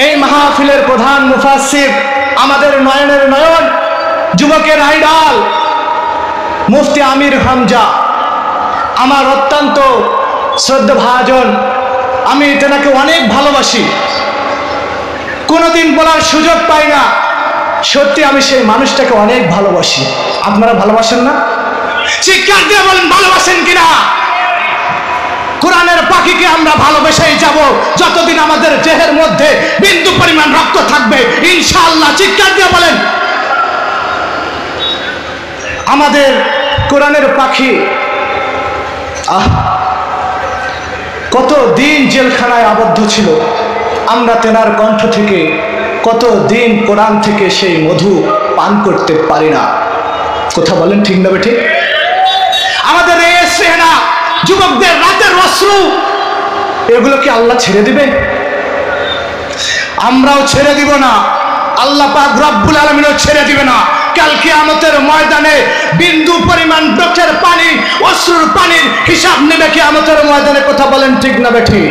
এই মাহফিলের প্রধান মুফাসসির, আমাদের নয়নের নয়ন, যুবকের আইডল মুফতি আমির হামজা, আমার অত্যন্ত শ্রদ্ধাভাজন। আমি তেনাকে অনেক ভালোবাসি, কোনোদিন বলার সুযোগ পাই না। সত্যি আমি সেই মানুষটাকে অনেক ভালোবাসি। আপনারা ভালোবাসেন না? চিৎকার দিয়ে বলেন ভালোবাসেন কিনা। কোরআনের পাখিকে আমরা ভালোবেসেই যাব যতদিন আমাদের দেহের মধ্যে বিন্দু পরিমাণ রক্ত থাকবে, ইনশাআল্লাহ। চিৎকার দিয়ে বলেন। আমাদের কোরআনের পাখি কত দিন জেলখানায় আবদ্ধ ছিল, আমরা তেনার কণ্ঠ থেকে কত দিন কোরআন থেকে সেই মধু পান করতে পারি না। কথা বলেন ঠিক না বেঠিক? আমাদের এই চেহারা, যুবকদের রাতের অশ্রু, এগুলো কি আল্লাহ ছেড়ে দিবে? আমরাও ছেড়ে দিব না, আল্লাহ পাক রব্বুল আলামিনও ছেড়ে দিবে না। কাল কিয়ামতের ময়দানে বিন্দু পরিমাণ চোখের পানি, অশ্রুর পানির হিসাব নেবে কিয়ামতের ময়দানে। কথা বলেন ঠিক না বেঠিক?